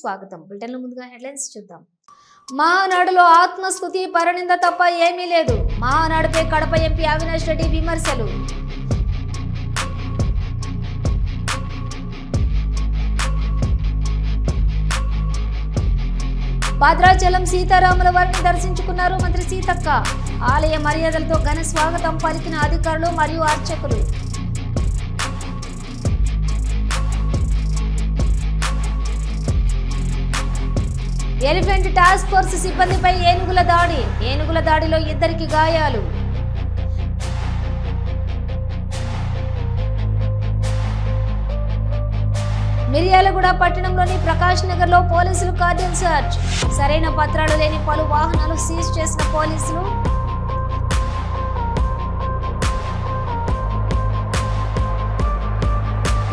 స్వాగతం. బులెటిన్లో ముందుగా హెడ్లైన్స్ చూద్దాం. మహానాడులో ఆత్మస్తుతి పరనింద తప్ప ఏమీ లేదు. మహానాడుపై కడప ఎంపీ అవినాష్ రెడ్డి విమర్శలు. భద్రాచలం సీతారాముల వారిని దర్శించుకున్నారు మంత్రి సీతక్క. ఆలయ మర్యాదలతో ఘన స్వాగతం పలికిన అధికారులు మరియు అర్చకులు. ఎలిఫెంట్ టాస్క్ ఫోర్స్ సిబ్బందిపై ఏనుగుల దాడిలో 2 గాయాలు. మిర్యాలగూడ పట్టణంలోని ప్రకాష్ నగర్ లో పోలీసులు కార్డన్ సర్చ్. సరైన పత్రాలు లేని పలు వాహనాలు సీజ్ చేసిన పోలీసులు.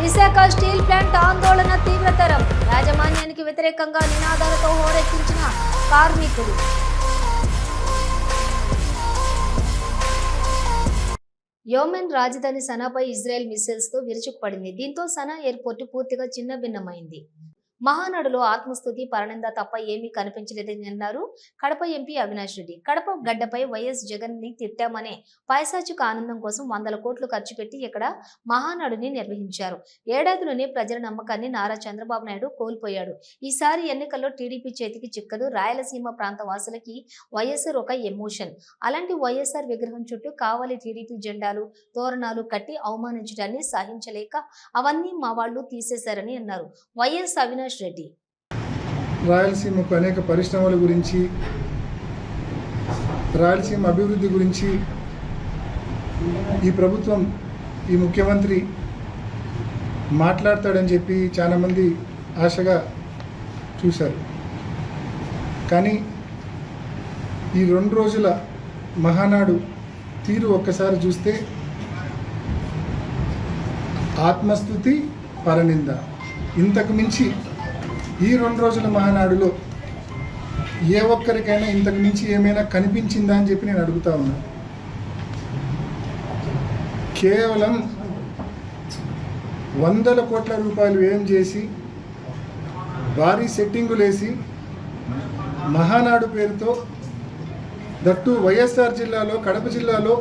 విశాఖ స్టీల్ ప్లాంట్ ఆందోళన తీవ్రతరం. యాజమాన్యానికి వ్యతిరేకంగా నినాదాలతో హోరెత్తించిన కార్మికులు. యెమెన్ రాజధాని సనాపై ఇజ్రాయెల్ మిస్సైల్స్ తో విరుచుకుపడింది. దీంతో సనా ఎయిర్పోర్టు పూర్తిగా చిన్నభిన్నమైంది. మహానాడులో ఆత్మస్తుతి పరనింద తప్ప ఏమీ కనిపించలేదని అన్నారు కడప ఎంపీ అవినాష్ రెడ్డి. కడప గడ్డపై వైఎస్ జగన్ ని తిట్టామనే పైశాచిక ఆనందం కోసం 100 కోట్లు ఖర్చు పెట్టి ఇక్కడ మహానాడుని నిర్వహించారు. ఏడాదిలోనే ప్రజల నమ్మకాన్ని నారా చంద్రబాబు నాయుడు కోల్పోయాడు. ఈసారి ఎన్నికల్లో టీడీపీ చేతికి చిక్కదు. రాయలసీమ ప్రాంత వాసులకి వైఎస్ఆర్ ఒక ఎమోషన్. అలాంటి వైఎస్ఆర్ విగ్రహం చుట్టూ కావాలి టీడీపీ జెండాలు తోరణాలు కట్టి అవమానించడాన్ని సహించలేక అవన్నీ మా వాళ్ళు తీసేశారని అన్నారు వైఎస్ అవినాష్ రెడ్డి. రాయలసీమకు అనేక పరిశ్రమల గురించి, రాయలసీమ అభివృద్ధి గురించి ఈ ప్రభుత్వం, ఈ ముఖ్యమంత్రి మాట్లాడతాడని చెప్పి చాలామంది ఆశగా చూశారు. కానీ ఈ 2 రోజుల మహానాడు తీరు ఒక్కసారి చూస్తే ఆత్మస్తుతి పరనింద. ఇంతకు మించి ఈ 2 రోజుల మహానాడులో ఏ ఒక్కరికైనా ఇంతకు మించి ఏమైనా కనిపించిందా అని చెప్పి నేను అడుగుతా ఉన్నాను. కేవలం 100 కోట్ల రూపాయలు వ్యయం చేసి భారీ సెట్టింగులేసి మహానాడు పేరుతో దట్టు వైఎస్ఆర్ జిల్లాలో, కడప జిల్లాలో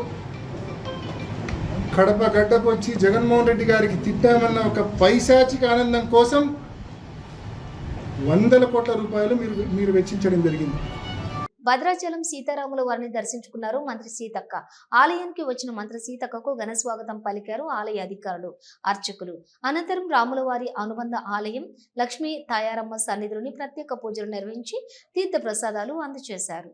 కడప గడ్డకు వచ్చి జగన్మోహన్ రెడ్డి గారికి తిట్టామన్న ఒక పైశాచిక ఆనందం కోసం 100 కోట్ల రూపాయలు మీరు వెచ్చించడం జరిగింది. భద్రాచలం సీతారాముల వారిని దర్శించుకున్నారు మంత్రి సీతక్క. ఆలయానికి వచ్చిన మంత్రి సీతక్కకు ఘన స్వాగతం పలికారు ఆలయ అధికారులు, అర్చకులు. అనంతరం రాములవారి అనుబంధ ఆలయం లక్ష్మీ తాయారమ్మ సన్నిధిలోని ప్రత్యేక పూజలు నిర్వహించి తీర్థ ప్రసాదాలు అందజేశారు.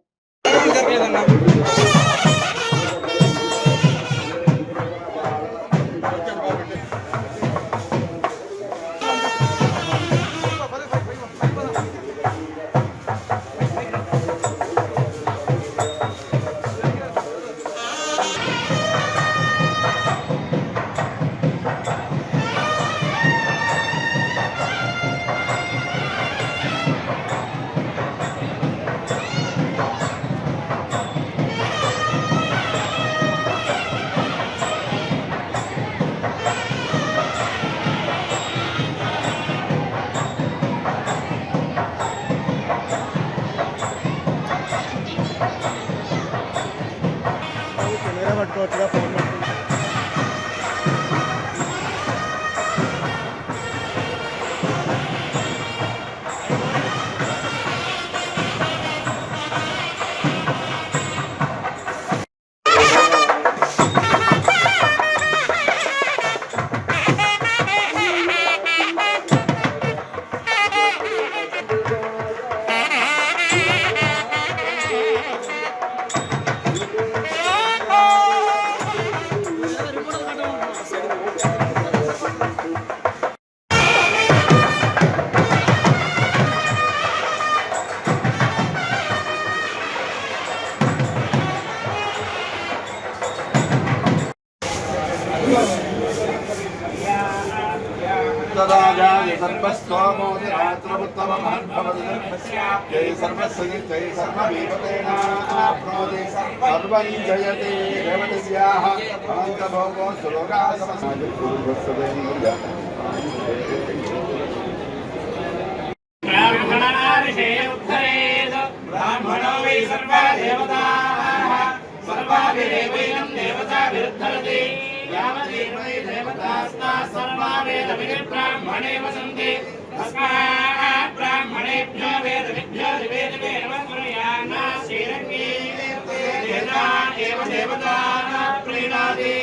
यावदेवै देवतास्ताः सर्वा वेदविधिब्राह्मणे वसन्ति तस्मात् ब्राह्मणेभ्यो वेदविद्भ्यो दिवे दिवे नमः कुर्यान्न श्रीरङ्गी देवता एव देवताः प्रीणाति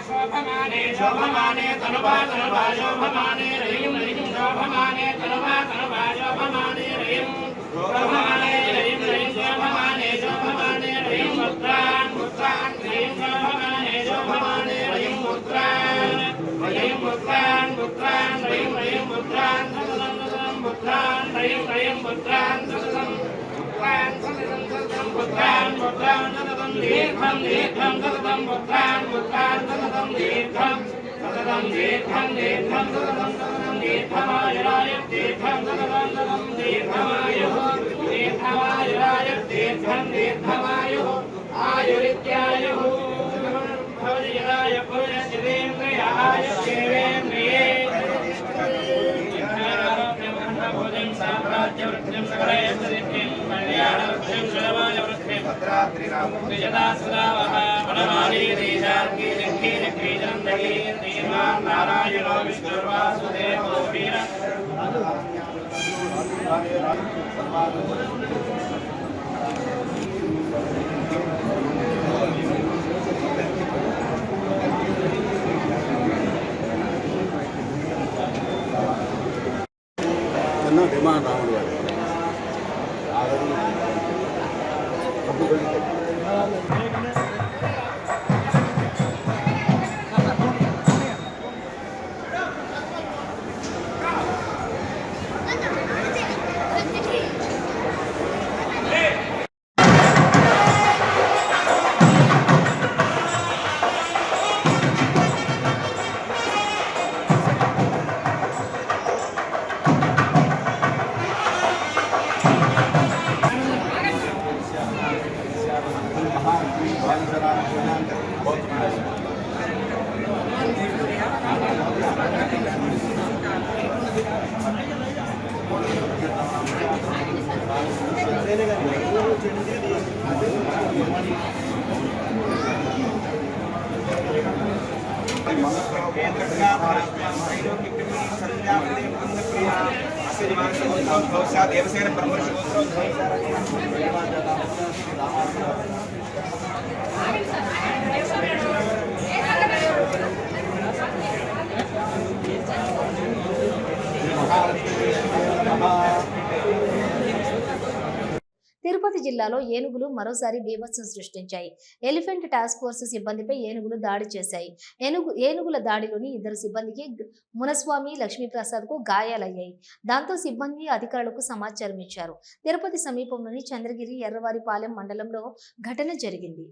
शोभमाने शोभमाने तनुवा तनुवा शोभमाने रयिं रयिं शोभमाने तनुवा तनुवा शोभमाने रयिं शोभमाने रयिं रयिं शोभमाने शोभमाने रयिं मुद्रान् मुद्रान् रयिं शोभमाने शोभमाने रयिं मुद्रान् रयिं मुद्रान् मुद्रान् रयिं रयिं मुद्रान् सततं सततं मुद्रान् रयिं रयिं मुद्रान् सततं मुद्रान् सततं सततं मुद्रान् मुद्रान् सततं दीर्घं दीर्घं सततं मुद्रान् मुद्रान् सततं दीर्घं सततं दीर्घं दीर्घं सततं सततं दीर्घमायुराय दीर्घं सततं सततं दीर्घमायुः दीर्घमायुराय दीर्घं दीर्घमायुः आयुरित्यायुः भवति यदाय पुरुषस्येन्द्रियाय देवेन्द्रिये भोजन साम्राज्यवृद्धिं सकलयस्तदित्यं कल्याणवृद्धिं शोभायवृद्धिं भद्राद्रिरामुक्ति यदा सदा वः वनमाली देशार्की जङ्गी जङ्गी जन्दगी श्रीमान् नारायणो विष्णुर्वासुदेवो वीर డిమాండ్ రాముడు గారు देवसेन తిరుపతి జిల్లాలో ఏనుగులు మరోసారి బీభత్సం సృష్టించాయి. ఎలిఫెంట్ టాస్క్ ఫోర్స్ సిబ్బందిపై ఏనుగులు దాడి చేశాయి. ఏనుగుల దాడిలోని ఇద్దరు సిబ్బందికి మునస్వామి, లక్ష్మీప్రసాద్ కు గాయాలయ్యాయి. దాంతో సిబ్బంది అధికారులకు సమాచారం ఇచ్చారు. తిరుపతి సమీపంలోని చంద్రగిరి ఎర్రవారిపాలెం మండలంలో ఘటన జరిగింది.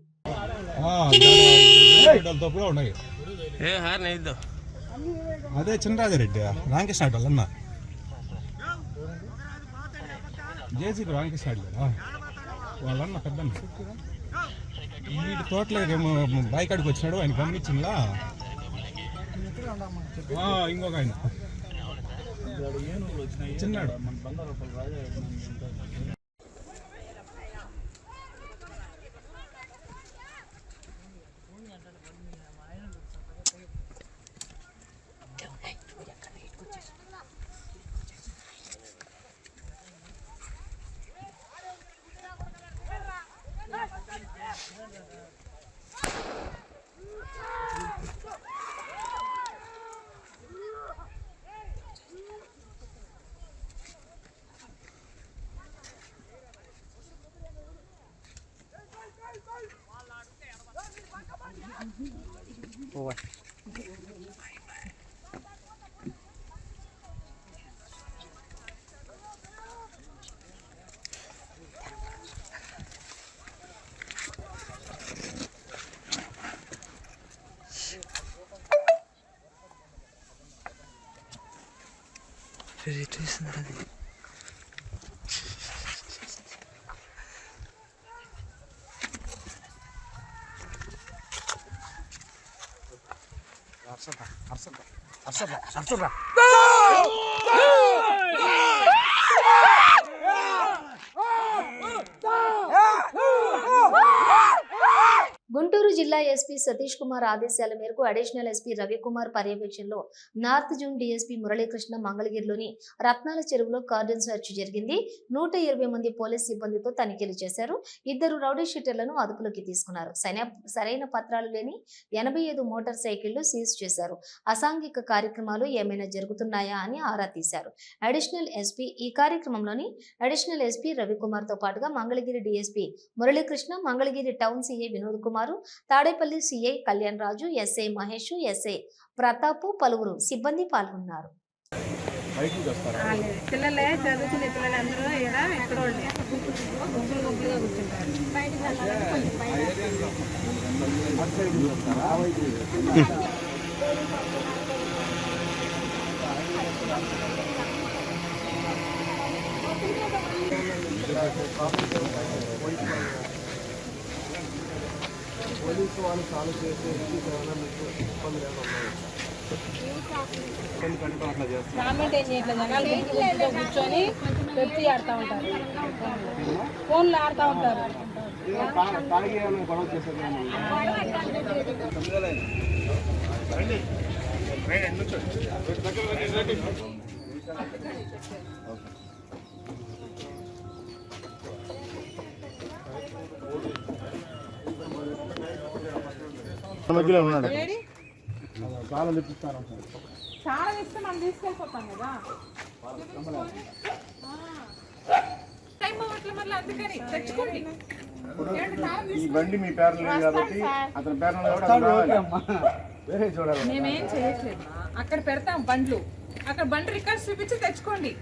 అదే చిన్నరాజారెడ్డి రామకృష్ణ అన్న జేసీకి రామకృష్ణ వాళ్ళన్న పెద్దన్న వీటి తోటలో బాయికాడికి వచ్చినాడు, ఆయన గమనించిందా ఇంకొక ఆయన చిన్నాడు. గుంటూరు జిల్లా జిల్లా ఎస్పీ సతీష్ కుమార్ ఆదేశాల మేరకు అడిషనల్ ఎస్పీ రవికుమార్ పర్యవేక్షణలో నార్త్ జోన్ డీఎస్పీ మురళీకృష్ణ మంగళగిరిలోని రత్నాల చెరువులో కార్డన్ సెర్చ్ జరిగింది. 120 మంది పోలీస్ సిబ్బందితో తనిఖీలు చేశారు. 2 రౌడీ షీటర్లను అదుపులోకి తీసుకున్నారు. సరైన పత్రాలు లేని 85 మోటార్ సైకిళ్లు సీజ్ చేశారు. అసాంఘిక కార్యక్రమాలు ఏమైనా జరుగుతున్నాయా అని ఆరా తీశారు. అడిషనల్ ఎస్పీ ఈ కార్యక్రమంలోని అడిషనల్ ఎస్పీ రవికుమార్ తో పాటుగా Mangalagiri DSP Muralikrishna, Mangalagiri town CI Vinod Kumar, Tadepalli CI Kalyan Raju, SI Mahesh, SI Pratap, పలువురు సిబ్బంది పాల్గొన్నారు. పిల్లలే చదువుకునే పిల్లలందరూ ఎక్కడో గుంపులుగా కూర్చుంటారు. పోలీసు వాళ్ళు చాలు చేసే ఇబ్బంది గవర్నమెంట్ ఏం చేయట్లేదు, జనాలు గుంపుగా కూర్చొని పెట్టి ఆడుతూ ఉంటారు, ఫోన్లు ఆడుతూ ఉంటారు. గొడవ చేసేది మధ్యలో ఉన్నాడు. చాలా తెప్పిస్తారు, చాలా ఇస్తే మనం తీసుకెళ్ళిపోతాం కదా. తెచ్చుకోండి. ఈ బండి మీ పేరు లేదు కాబట్టి అతని పేరు వేరే చూడాలి. మేమేం చేయట్లేదు, అక్కడ పెడతాం బండ్లు, అక్కడ బండి రికార్డ్స్ చూపించి తెచ్చుకోండి.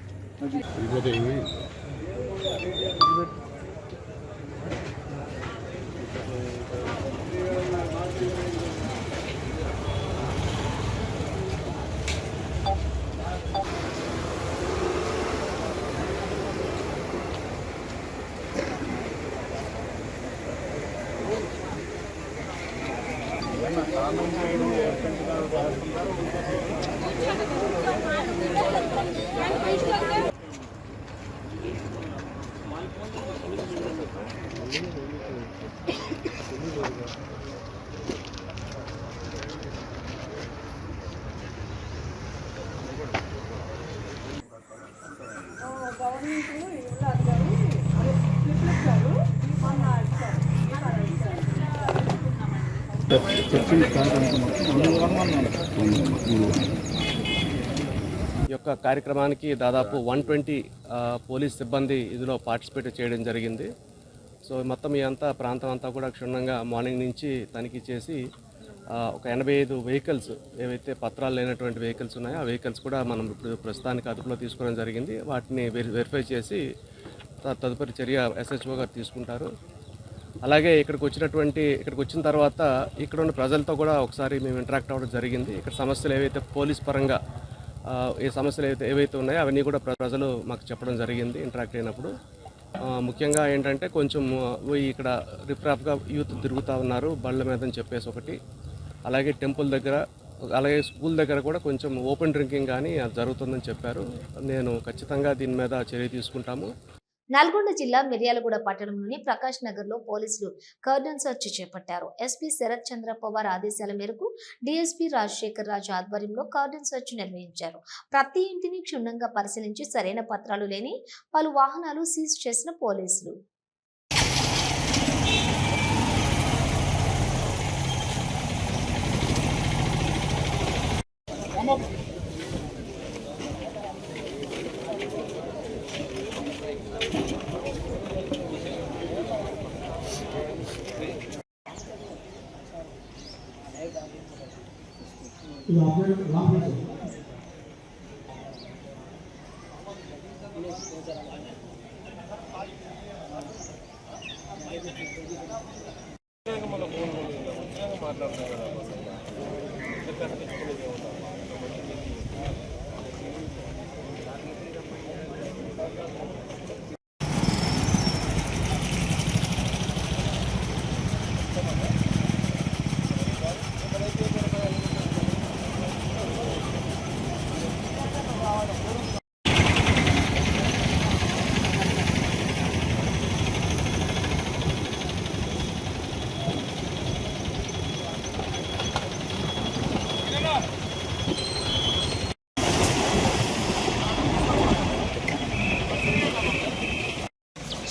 ఈ యొక్క కార్యక్రమానికి దాదాపు 120 పోలీస్ సిబ్బంది ఇందులో పార్టిసిపేట్ చేయడం జరిగింది. సో మొత్తం ఈ అంతా ప్రాంతం అంతా కూడా క్షుణ్ణంగా మార్నింగ్ నుంచి తనిఖీ చేసి ఒక 85 వెహికల్స్ ఏవైతే పత్రాలు లేనటువంటి వెహికల్స్ ఉన్నాయో ఆ వెహికల్స్ కూడా మనం ఇప్పుడు ప్రస్తుతానికి అదుపులో తీసుకోవడం జరిగింది. వాటిని వెరిఫై చేసి తదుపరి చర్య ఎస్హెచ్ఓ గారు తీసుకుంటారు. అలాగే ఇక్కడికి వచ్చిన తర్వాత ఇక్కడ ఉన్న ప్రజలతో కూడా ఒకసారి మేము ఇంటరాక్ట్ అవ్వడం జరిగింది. ఇక్కడ సమస్యలు ఏవైతే పోలీస్ పరంగా ఈ సమస్యలు ఏవైతే ఉన్నాయో అవన్నీ కూడా ప్రజలు మాకు చెప్పడం జరిగింది ఇంటరాక్ట్ అయినప్పుడు. ముఖ్యంగా ఏంటంటే కొంచెం ఇక్కడ రిఫ్రాఫ్గా యూత్ తిరుగుతూ ఉన్నారు బళ్ళ మీద అని చెప్పేసి ఒకటి, అలాగే టెంపుల్ దగ్గర, అలాగే స్కూల్ దగ్గర కూడా కొంచెం ఓపెన్ డ్రింకింగ్ కానీ జరుగుతుందని చెప్పారు. నేను ఖచ్చితంగా దీని మీద చర్య తీసుకుంటాము. నల్గొండ జిల్లా మిర్యాలగూడ పట్టణంలోని ప్రకాష్ నగర్ లో పోలీసులు కార్డన్ సెర్చ్ చేపట్టారు. ఎస్పీ శరత్ చంద్ర పవార్ ఆదేశాల మేరకు డీఎస్పీ రాజశేఖర్ రాజు ఆధ్వర్యంలో కార్డన్ సెర్చ్ నిర్వహించారు. ప్రతి ఇంటిని క్షుణ్ణంగా పరిశీలించి సరైన పత్రాలు లేని పలు వాహనాలు సీజ్ చేసిన పోలీసులు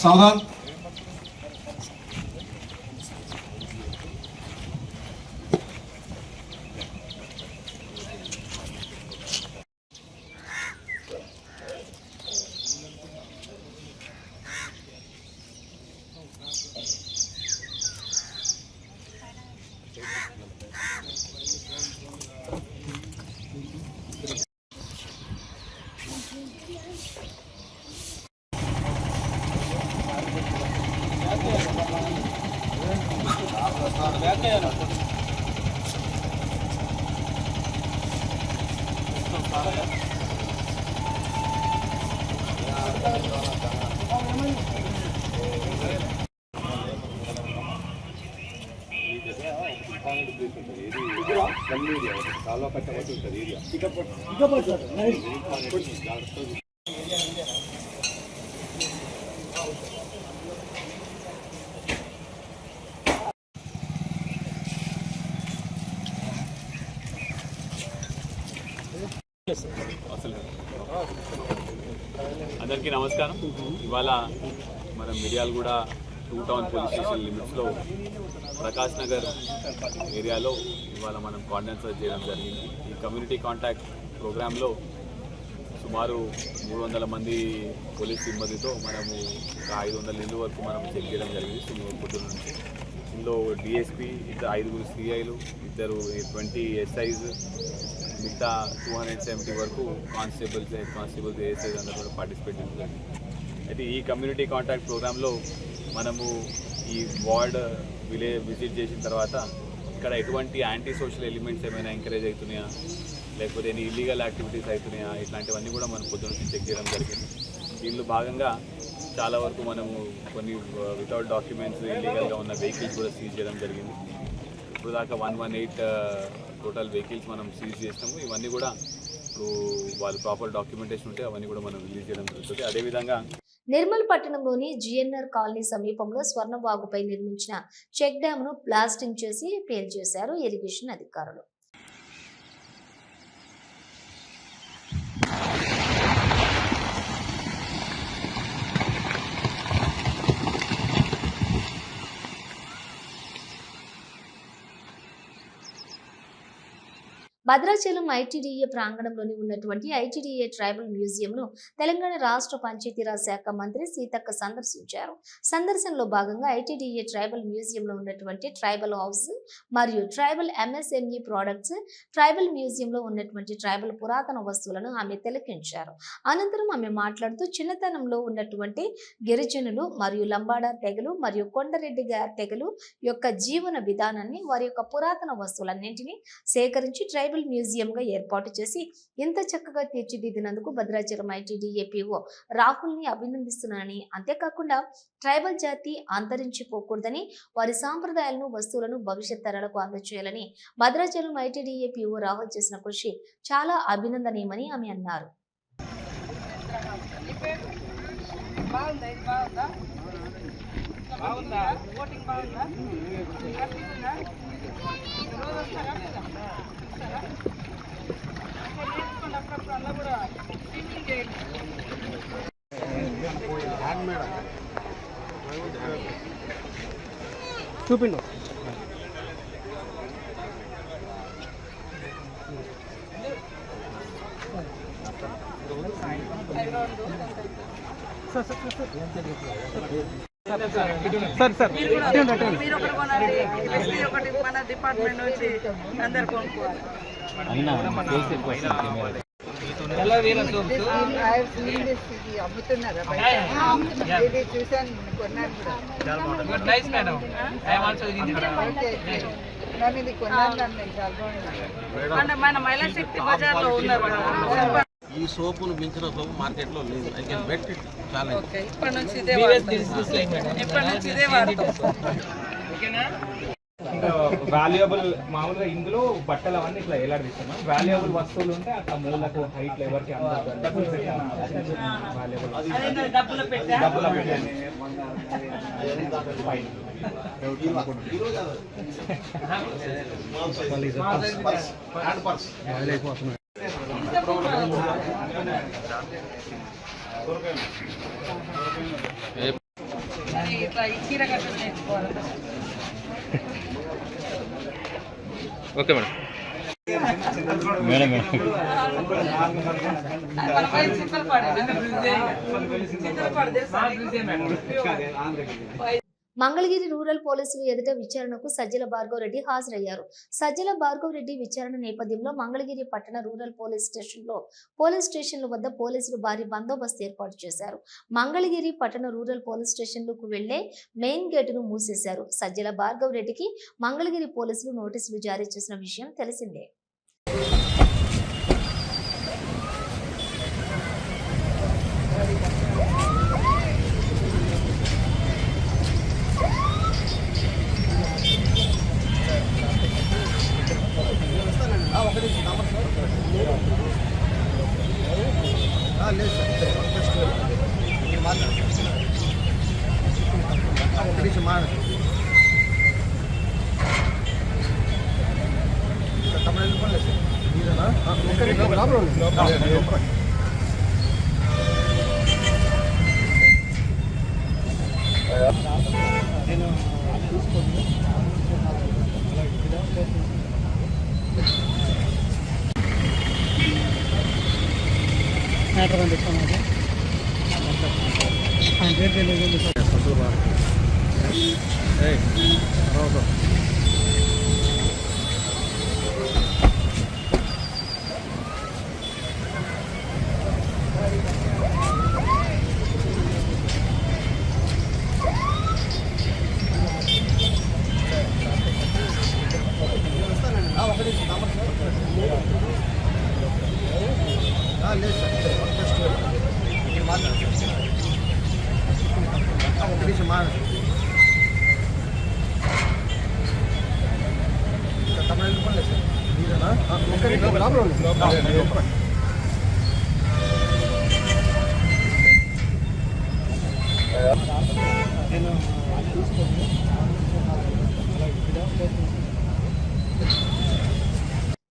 सावधान। అందరికీ నమస్కారం. ఇవాళ మన మిర్యాలగూడ 2 టౌన్ పోలీస్ స్టేషన్ లిమిట్స్లో ప్రకాష్ నగర్ ఏరియాలో ఇవాళ మనం కార్డినెన్స్ చేయడం జరిగింది. ఈ కమ్యూనిటీ కాంటాక్ట్ ప్రోగ్రాంలో సుమారు 300 మంది పోలీస్ సిబ్బందితో మనము ఒక 500 ఇళ్ళు వరకు మనం చెక్ చేయడం జరిగింది పొద్దున్న నుంచి. ఇందులో డిఎస్పీ, 5 సిఐలు, 20 ఎస్ఐస్, మిగతా 270 వరకు కానిస్టేబుల్స్, ఏఎస్ఐస్ అందరూ కూడా పార్టిసిపేట్ చేస్తారు. అయితే ఈ కమ్యూనిటీ కాంటాక్ట్ ప్రోగ్రాంలో మనము ఈ వార్డ్ విజిట్ చేసిన తర్వాత ఇక్కడ ఎటువంటి యాంటీ సోషల్ ఎలిమెంట్స్ ఏమైనా ఎంకరేజ్ అవుతున్నాయా, లేకపోతే ఎన్ని ఇల్లీగల్ యాక్టివిటీస్ అవుతున్నాయా, ఇట్లాంటివన్నీ కూడా మనం పొద్దున్న నుంచి చెక్ చేయడం జరిగింది. దీనిలో భాగంగా చాలా వరకు మనము కొన్ని వితౌట్ డాక్యుమెంట్స్ ఇల్లీగల్గా ఉన్న వెహికల్స్ కూడా సీజ్ చేయడం జరిగింది. ఇప్పుడు దాకా 118 టోటల్ వెహికల్స్ మనం సీజ్ చేసినాము. ఇవన్నీ కూడా ఇప్పుడు వాళ్ళు ప్రాపర్ డాక్యుమెంటేషన్ ఉంటే అవన్నీ కూడా మనం రిలీజ్ చేయడం జరుగుతుంది. అదేవిధంగా నిర్మల్ పట్టణంలోని జిఎన్ఆర్ కాలనీ సమీపంలో స్వర్ణవాగుపై నిర్మించిన చెక్ డ్యామ్ ను బ్లాస్టింగ్ చేసి పేల్చేశారు ఇరిగేషన్ అధికారులు. భద్రాచలం ఐటీడీఏ ప్రాంగణంలోని ఉన్నటువంటి ఐటీడీఏ ట్రైబల్ మ్యూజియంను తెలంగాణ రాష్ట్ర పంచాయతీరాజ్ శాఖ మంత్రి సీతక్క సందర్శించారు. సందర్శనలో భాగంగా ఐటీడీఏ ట్రైబల్ మ్యూజియంలో ఉన్నటువంటి ట్రైబల్ హౌస్ మరియు ట్రైబల్ ఎంఎస్ఎంఈ ప్రోడక్ట్స్, ట్రైబల్ మ్యూజియంలో ఉన్నటువంటి ట్రైబల్ పురాతన వస్తువులను ఆమె తిలకించారు. అనంతరం ఆమె మాట్లాడుతూ చిన్నతనంలో ఉన్నటువంటి గిరిజనులు మరియు లంబాడా తెగలు మరియు కొండరెడ్డి తెగలు యొక్క జీవన విధానాన్ని, వారి యొక్క పురాతన వస్తువులన్నింటినీ సేకరించి ట్రైబల్ మ్యూజియం గా ఏర్పాటు చేసి ఇంత చక్కగా తీర్చిదిద్దినందుకు భద్రాచలం ఐటీడీఏ పీఓ రాహుల్ ని అభినందిస్తున్నానని, అంతేకాకుండా ట్రైబల్ జాతి అంతరించిపోకూడదని, వారి సాంప్రదాయాలను, వస్తువులను భవిష్యత్ తరాలకు అందజేయాలని భద్రాచలం ఐటీడీఏ పీఓ రాహుల్ చేసిన కృషి చాలా అభినందనీయమని ఆమె అన్నారు. చూపిండు సార్ మీరు ఒకటి కొనండి, ఎస్పీ ఒకటి మన డిపార్ట్మెంట్ నుంచి అందరు కొనుక్కోవాలి. అమ్ముతున్నారా చూసాను, కొన్నాను కూడా. మన మహిళా శక్తి బజార్ లో ఉన్నారు. ఈ సోపును మించిన సోపు మార్కెట్ లో లేదు. ఐ కెన్ బెట్ ఇట్ చాలా. ఇప్పటి నుంచి ఇదే వాడతాం. వాల్యుయబుల్ మామూలుగా ఇందులో బట్టలు అవన్నీ ఇట్లా ఎలాడిస్తున్నాం. వాల్యుయబుల్ వస్తువులు ఉంటే అట్లా మూలకు హైట్ ఎవరికి డబ్బులు ఇట్లా ఈ చీర కట్టడం నేర్చుకోవాలి. Okay madam. మంగళగిరి రూరల్ పోలీసులు ఎదుట విచారణకు సజ్జల భార్గవ్ రెడ్డి హాజరయ్యారు. సజ్జల భార్గవ్ రెడ్డి విచారణ నేపథ్యంలో మంగళగిరి పట్టణ రూరల్ పోలీస్ స్టేషన్ల వద్ద పోలీసులు భారీ బందోబస్తు ఏర్పాటు చేశారు. మంగళగిరి పట్టణ రూరల్ పోలీస్ స్టేషన్లకు వెళ్లే మెయిన్ గేటును మూసేశారు. సజ్జల భార్గవ్ రెడ్డికి మంగళగిరి పోలీసులు నోటీసులు జారీ చేసిన విషయం తెలిసిందే.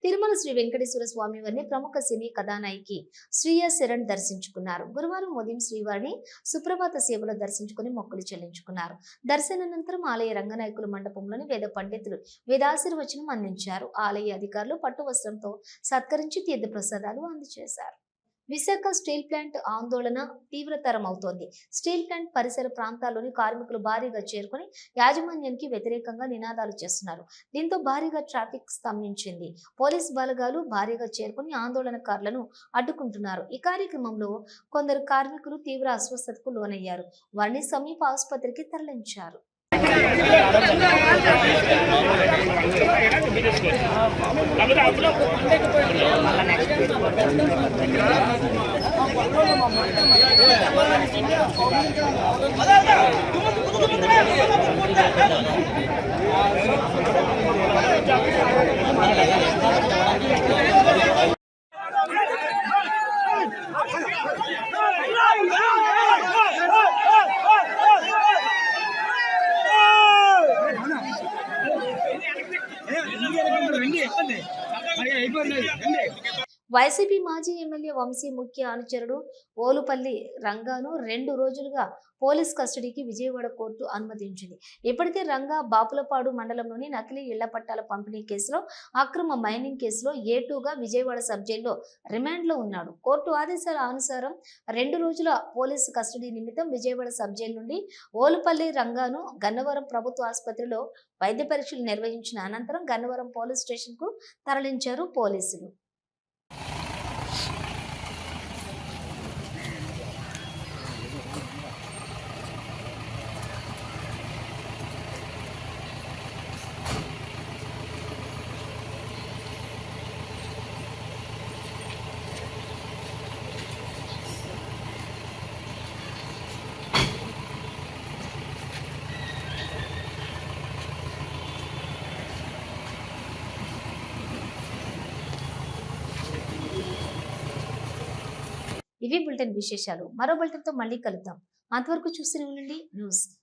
తిరుమల శ్రీ వెంకటేశ్వర స్వామి వారిని ప్రముఖ సినీ కథానాయికి శ్రీయ శరణ్ దర్శించుకున్నారు. గురువారం ఉదయం శ్రీవారిని సుప్రభాత సేవలో దర్శించుకుని మొక్కులు చెల్లించుకున్నారు. దర్శనానంతరం ఆలయ రంగనాయకుల మండపంలోని వేద పండితులు వేదాశీర్వచనం అందించారు. ఆలయ అధికారులు పట్టు వస్త్రంతో సత్కరించి తీర్థ ప్రసాదాలు అందజేశారు. విశాఖ స్టీల్ ప్లాంట్ ఆందోళన తీవ్రతరం అవుతోంది. స్టీల్ ప్లాంట్ పరిసర ప్రాంతాల్లోని కార్మికులు భారీగా చేరుకుని యాజమాన్యానికి వ్యతిరేకంగా నినాదాలు చేస్తున్నారు. దీంతో భారీగా ట్రాఫిక్ స్తంభించింది. పోలీస్ బలగాలు భారీగా చేరుకుని ఆందోళనకారులను అడ్డుకుంటున్నారు. ఈ కార్యక్రమంలో కొందరు కార్మికులు తీవ్ర అస్వస్థతకు లోనయ్యారు. వారిని సమీప ఆసుపత్రికి తరలించారు. వైసీపీ మాజీ ఎమ్మెల్యే వంశీ ముఖ్య అనుచరుడు ఓలుపల్లి రంగాను 2 రోజులుగా పోలీస్ కస్టడీకి విజయవాడ కోర్టు అనుమతించింది. ఇప్పటికే రంగా బాపులపాడు మండలంలోని నకిలీ ఇళ్ల పట్టాల పంపిణీ కేసులో, అక్రమ మైనింగ్ కేసులో A2గా విజయవాడ సబ్ జైల్లో రిమాండ్లో ఉన్నాడు. కోర్టు ఆదేశాల అనుసారం 2 రోజుల పోలీసు కస్టడీ నిమిత్తం విజయవాడ సబ్ జైలు నుండి ఓలుపల్లి రంగాను గన్నవరం ప్రభుత్వ ఆసుపత్రిలో వైద్య పరీక్షలు నిర్వహించిన అనంతరం గన్నవరం పోలీస్ స్టేషన్కు తరలించారు పోలీసులు. ఇవి బులెటిన్ విశేషాలు. మరో బులెటిన్తో మళ్ళీ కలుద్దాం. అంతవరకు చూస్తూనే ఉండండి న్యూస్.